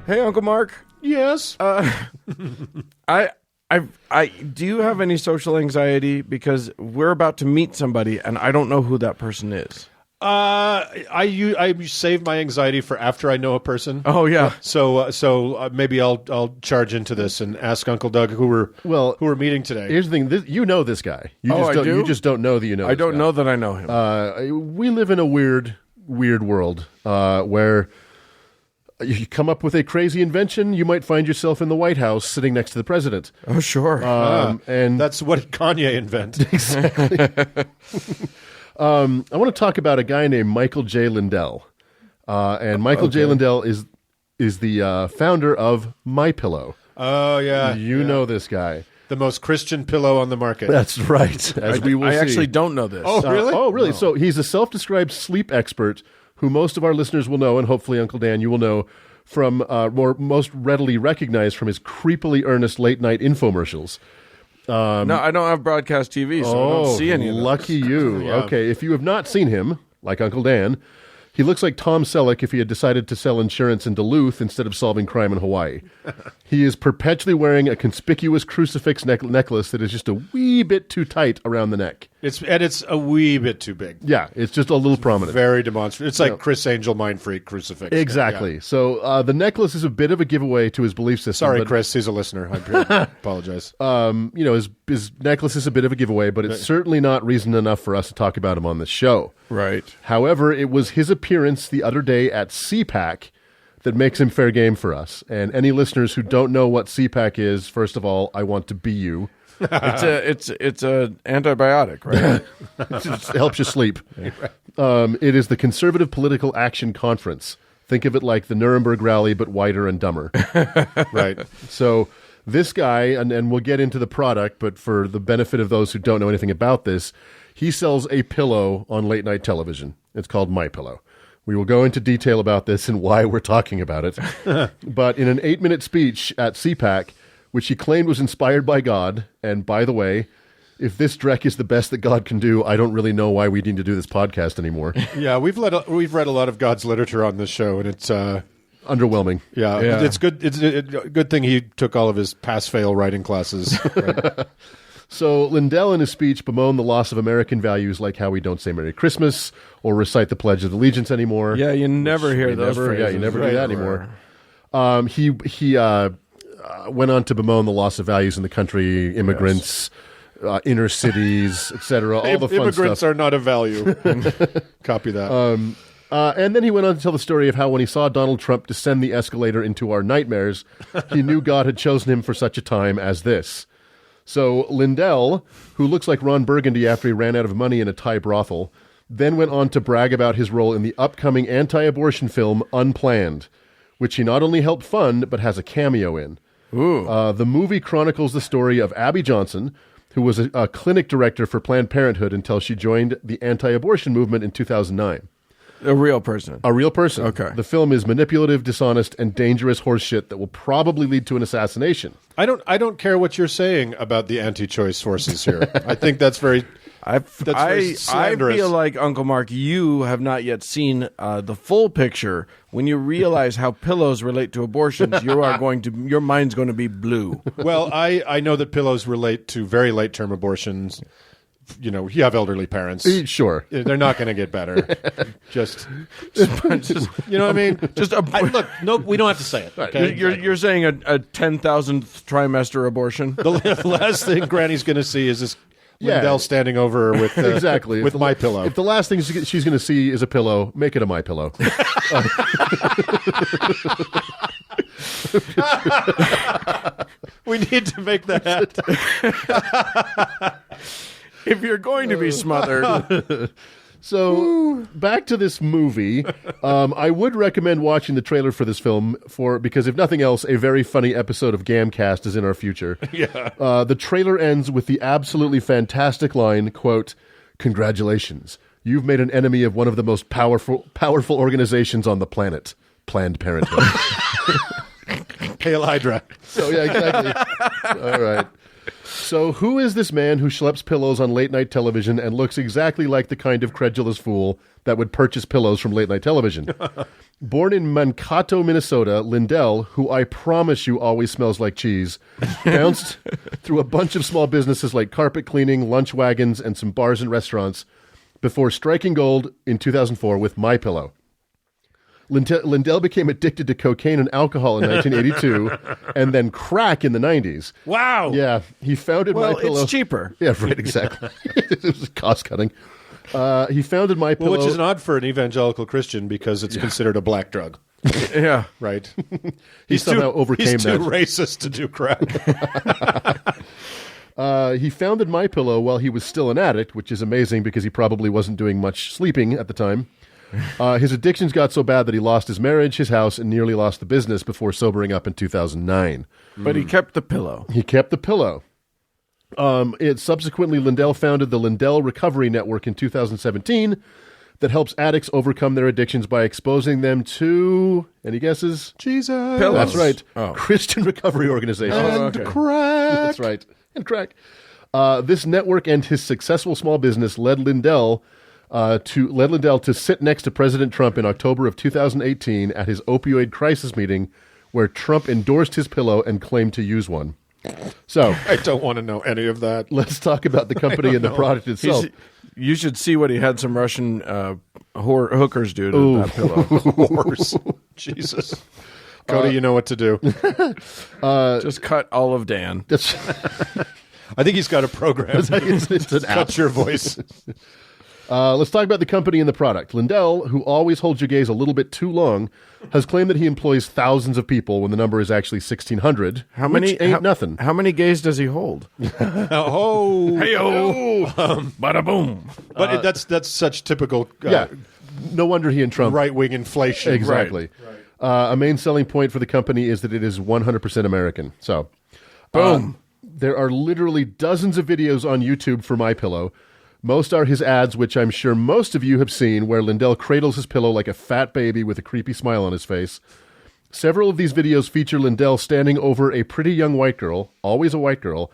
Hey, Uncle Mark. Yes. I do you have any social anxiety? Because we're about to meet somebody, and I don't know who that person is. I save my anxiety for after I know a person. Oh yeah. So maybe I'll charge into this and ask Uncle Doug who we're meeting today. Here's the thing: you know this guy. You just don't know that you know. I don't know that I know him. We live in a weird world where you come up with a crazy invention, you might find yourself in the White House sitting next to the president. Oh sure. And that's what Kanye invented. Exactly. I want to talk about a guy named Michael J Lindell, and Michael J Lindell is the founder of MyPillow. Oh yeah, you know this guy. The most Christian pillow on the market. That's right. I actually don't know this. Oh, really? Really? No. So he's a self-described sleep expert who most of our listeners will know, and hopefully Uncle Dan, you will know, from most readily recognized from his creepily earnest late-night infomercials. No, I don't have broadcast TV, so I don't see any of those. Lucky you. Yeah. Okay, if you have not seen him, like Uncle Dan, he looks like Tom Selleck if he had decided to sell insurance in Duluth instead of solving crime in Hawaii. He is perpetually wearing a conspicuous crucifix necklace that is just a wee bit too tight around the neck. It's a wee bit too big. Yeah, it's just a little prominent. Very demonstrative. It's like Chris Angel Mind Freak crucifix. Exactly. Yeah. So the necklace is a bit of a giveaway to his belief system. Sorry, but, Chris. He's a listener. I apologize. His necklace is a bit of a giveaway, but it's certainly not reason enough for us to talk about him on this show. Right. However, it was his appearance the other day at CPAC that makes him fair game for us. And any listeners who don't know what CPAC is, first of all, I want to be you. It's a antibiotic, right? It helps you sleep. It is the Conservative Political Action Conference. Think of it like the Nuremberg Rally, but whiter and dumber. Right. So this guy, and we'll get into the product, but for the benefit of those who don't know anything about this, he sells a pillow on late night television. It's called MyPillow. We will go into detail about this and why we're talking about it. But in an 8-minute speech at CPAC, which he claimed was inspired by God, and by the way, if this Drek is the best that God can do, I don't really know why we need to do this podcast anymore. Yeah, we've read a lot of God's literature on this show, and it's underwhelming. Yeah, it's good. It's a good thing he took all of his pass-fail writing classes. Right? So Lindell in his speech bemoaned the loss of American values, like how we don't say Merry Christmas or recite the Pledge of Allegiance anymore. Yeah, you never hear those phrases. Yeah, you never do that anymore. He went on to bemoan the loss of values in the country, immigrants, inner cities, etc. All the fun immigrants stuff. are not a value. Copy that. And then he went on to tell the story of how when he saw Donald Trump descend the escalator into our nightmares, he knew God had chosen him for such a time as this. So Lindell, who looks like Ron Burgundy after he ran out of money in a Thai brothel, then went on to brag about his role in the upcoming anti-abortion film Unplanned, which he not only helped fund, but has a cameo in. Ooh. The movie chronicles the story of Abby Johnson, who was a clinic director for Planned Parenthood until she joined the anti-abortion movement in 2009. A real person. A real person. Okay. The film is manipulative, dishonest, and dangerous horseshit that will probably lead to an assassination. I don't care what you're saying about the anti-choice forces here. I think that's very... I slanderous. feel like, Uncle Mark, you have not yet seen the full picture. When you realize how pillows relate to abortions, your mind's going to be blue. Well, I know that pillows relate to very late-term abortions. You know, you have elderly parents. Sure. They're not going to get better. Just, you know what I mean? Look, no, we don't have to say it. Okay? You're saying a 10,000th trimester abortion? The last thing Granny's going to see is this Lindell standing over her with exactly with my pillow. If the last thing she's going to see is a pillow, make it a MyPillow. We need to make that. If you're going to be smothered. So back to this movie. I would recommend watching the trailer for this film because if nothing else, a very funny episode of Gamcast is in our future. Yeah. The trailer ends with the absolutely fantastic line, quote, "Congratulations, you've made an enemy of one of the most powerful organizations on the planet, Planned Parenthood." Hail Hydra. So yeah, exactly. All right. So who is this man who schleps pillows on late-night television and looks exactly like the kind of credulous fool that would purchase pillows from late-night television? Born in Mankato, Minnesota, Lindell, who I promise you always smells like cheese, bounced through a bunch of small businesses like carpet cleaning, lunch wagons, and some bars and restaurants before striking gold in 2004 with MyPillow. Lindell became addicted to cocaine and alcohol in 1982 and then crack in the 90s. Wow. Yeah, he founded MyPillow. It's cheaper. Yeah, right, exactly. It was cost cutting. He founded MyPillow. Well, which is odd for an evangelical Christian because it's considered a black drug. Yeah. Right. He somehow overcame he's too that. racist to do crack. He founded MyPillow while he was still an addict, which is amazing because he probably wasn't doing much sleeping at the time. His addictions got so bad that he lost his marriage, his house, and nearly lost the business before sobering up in 2009. But he kept the pillow. He kept the pillow. Subsequently, Lindell founded the Lindell Recovery Network in 2017 that helps addicts overcome their addictions by exposing them to, any guesses? Jesus. Pillows. That's right. Oh. Christian Recovery Organization. okay. Crack. That's right. And crack. This network and his successful small business led Lindell to sit next to President Trump in October of 2018 at his opioid crisis meeting, where Trump endorsed his pillow and claimed to use one. So I don't want to know any of that. let's talk about the company and the product itself. You should see what he had some Russian hookers do to that pillow. Horse. Jesus. Cody, you know what to do. Just cut all of Dan. That's, I think he's got a program. it's an app. Cut your voice. Let's talk about the company and the product. Lindell, who always holds your gaze a little bit too long, has claimed that he employs thousands of people when the number is actually 1,600. How many? Which ain't nothing. How many gays does he hold? Oh. Hey-o. Bada boom. But that's such typical Yeah. No wonder he and Trump. right-wing inflation. Exactly. A main selling point for the company is that it is 100% American. So, Boom. there are literally dozens of videos on YouTube for MyPillow. Most are his ads, which I'm sure most of you have seen, where Lindell cradles his pillow like a fat baby with a creepy smile on his face. Several of these videos feature Lindell standing over a pretty young white girl, always a white girl,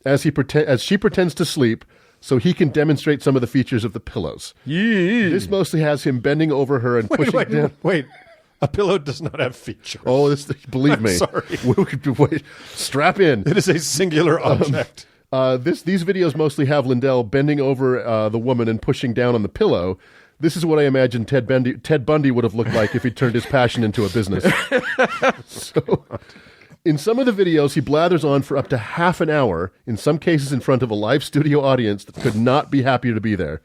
as she pretends to sleep, so he can demonstrate some of the features of the pillows. This mostly has him bending over her and pushing down. Wait. A pillow does not have features. Oh, believe me. sorry. Wait, strap in. It is a singular object. These videos mostly have Lindell bending over the woman and pushing down on the pillow. This is what I imagine Ted Bundy would have looked like if he turned his passion into a business. So, in some of the videos, he blathers on for up to half an hour, in some cases in front of a live studio audience that could not be happier to be there.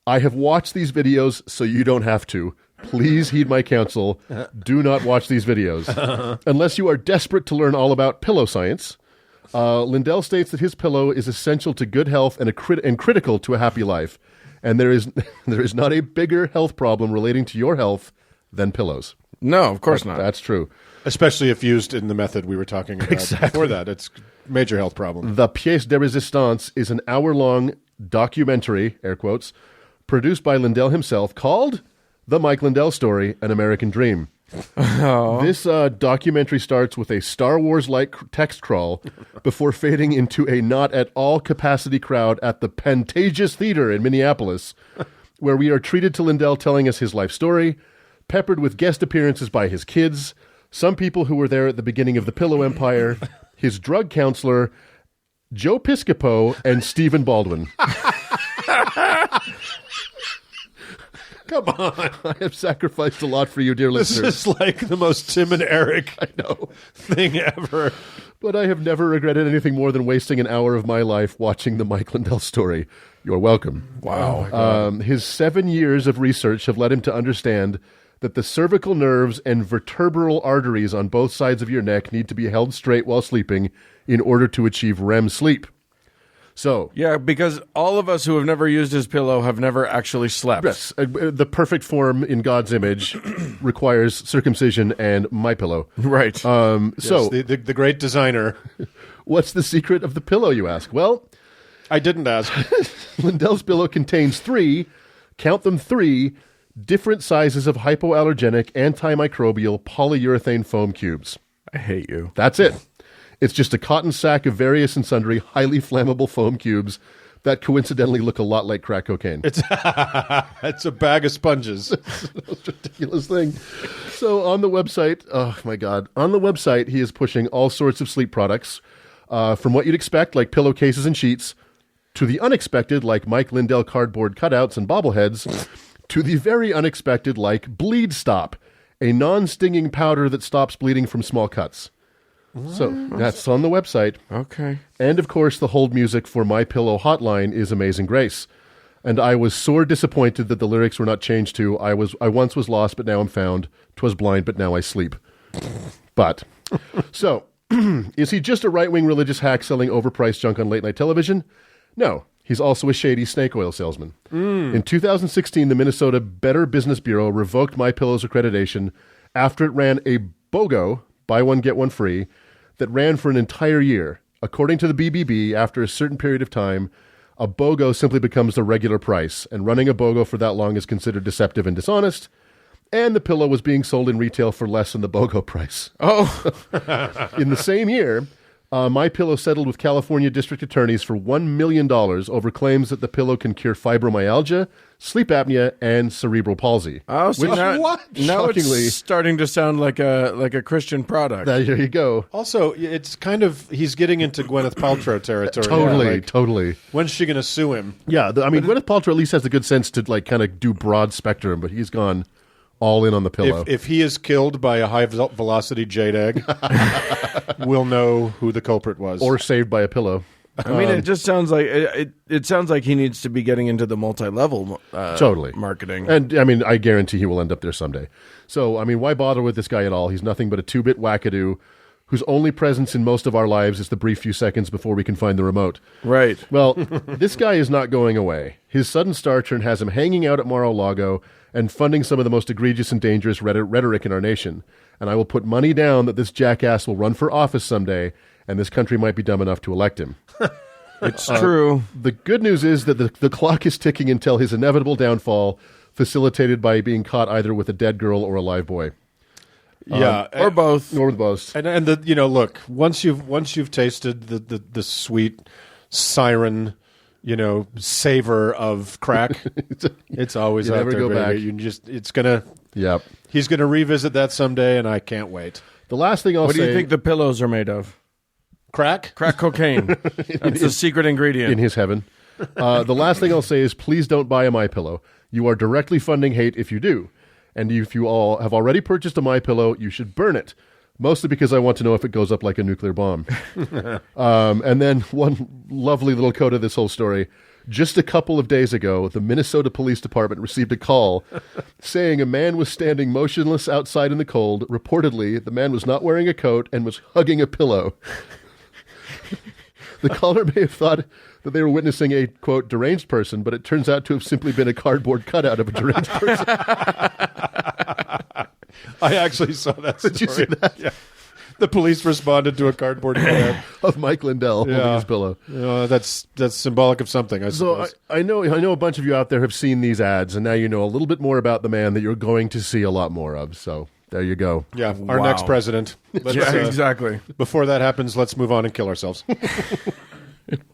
I have watched these videos, so you don't have to. Please heed my counsel. Do not watch these videos. Unless you are desperate to learn all about pillow science. Lindell states that his pillow is essential to good health and critical to a happy life. And there is not a bigger health problem relating to your health than pillows. No, of course not. That's true. Especially if used in the method we were talking about before that. It's a major health problem. The Psd Resistance is an hour-long documentary, air quotes, produced by Lindell himself called The Mike Lindell Story, An American Dream. This documentary starts with a Star Wars-like text crawl before fading into a not-at-all capacity crowd at the Pantages Theater in Minneapolis, where we are treated to Lindell telling us his life story, peppered with guest appearances by his kids, some people who were there at the beginning of the Pillow Empire, his drug counselor, Joe Piscopo, and Stephen Baldwin. Come on. I have sacrificed a lot for you, dear This listeners. is like the most Tim and Eric thing ever. But I have never regretted anything more than wasting an hour of my life watching the Mike Lindell story. You're welcome. Wow. His 7 years of research have led him to understand that the cervical nerves and vertebral arteries on both sides of your neck need to be held straight while sleeping in order to achieve REM sleep. So, Yeah, because all of us who have never used his pillow have never actually slept. yes, the perfect form in God's image requires circumcision and MyPillow. Right. So, Yes, the great designer. what's the secret of the pillow, you ask? Well, I didn't ask. Lindell's pillow contains three different sizes of hypoallergenic antimicrobial polyurethane foam cubes. I hate you. That's it. It's just a cotton sack of various and sundry highly flammable foam cubes that coincidentally look a lot like crack cocaine. It's a bag of sponges. It's the most ridiculous thing. So on the website, oh my God, on the website, he is pushing all sorts of sleep products, from what you'd expect, like pillowcases and sheets, to the unexpected, like Mike Lindell cardboard cutouts and bobbleheads, to the very unexpected, like Bleed Stop, a non-stinging powder that stops bleeding from small cuts. So that's on the website. Okay. And of course, the hold music for My Pillow hotline is Amazing Grace. And I was sore disappointed that the lyrics were not changed to I once was lost, but now I'm found. 'Twas blind, but now I sleep. But, so, is he just a right-wing religious hack selling overpriced junk on late-night television? No. He's also a shady snake oil salesman. In 2016, the Minnesota Better Business Bureau revoked My Pillow's accreditation after it ran a BOGO, buy one, get one free, that ran for an entire year. According to the BBB, after a certain period of time, a BOGO simply becomes the regular price, and running a BOGO for that long is considered deceptive and dishonest, and the pillow was being sold in retail for less than the BOGO price. Oh. In the same year, My Pillow settled with California district attorneys for $1 million over claims that the pillow can cure fibromyalgia, sleep apnea, and cerebral palsy. Oh, so now shockingly, it's starting to sound like a Christian product. there you go. Also, it's kind of, he's getting into Gwyneth Paltrow territory. Totally. When's she going to sue him? Yeah, I mean, Gwyneth Paltrow at least has the good sense to like kind of do broad spectrum, but he's gone all in on the pillow. If he is killed by a high-velocity jade egg, we'll know who the culprit was. Or saved by a pillow. I mean, it just sounds like it sounds like he needs to be getting into the multi-level Totally. marketing. And, I mean, I guarantee he will end up there someday. So, I mean, why bother with this guy at all? He's nothing but a two-bit wackadoo whose only presence in most of our lives is the brief few seconds before we can find the remote. Right. Well, this guy is not going away. His sudden star turn has him hanging out at Mar-a-Lago and funding some of the most egregious and dangerous rhetoric in our nation. And I will put money down that this jackass will run for office someday, and this country might be dumb enough to elect him. It's true. The good news is that the clock is ticking until his inevitable downfall, facilitated by being caught either with a dead girl or a live boy. Yeah, Or both. Or both. and look, once you've tasted the sweet siren, savor of crack, it's always You out never there, go baby. back. Yep. Yep. He's gonna revisit that someday, and I can't wait. The last thing I'll What say... do you think the pillows are made of? Crack? Crack cocaine. That's the secret ingredient. in his heaven. The last thing I'll say is please don't buy a MyPillow. You are directly funding hate if you do. And if you all have already purchased a MyPillow, you should burn it. Mostly because I want to know if it goes up like a nuclear bomb. And then one lovely little coda of this whole story. Just a couple of days ago, the Minnesota Police Department received a call saying a man was standing motionless outside in the cold. Reportedly, the man was not wearing a coat and was hugging a pillow. The caller may have thought that they were witnessing a, quote, deranged person, but it turns out to have simply been a cardboard cutout of a deranged person. I actually saw that story. Did you see that? Yeah. The police responded to a cardboard cutout. Of Mike Lindell holding his pillow. That's symbolic of something, I So suppose. I know a bunch of you out there have seen these ads, and now you know a little bit more about the man that you're going to see a lot more of. So there you go. Yeah, our Wow. next president. Let's, Yeah, exactly. Before that happens, let's move on and kill ourselves.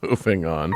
Moving on.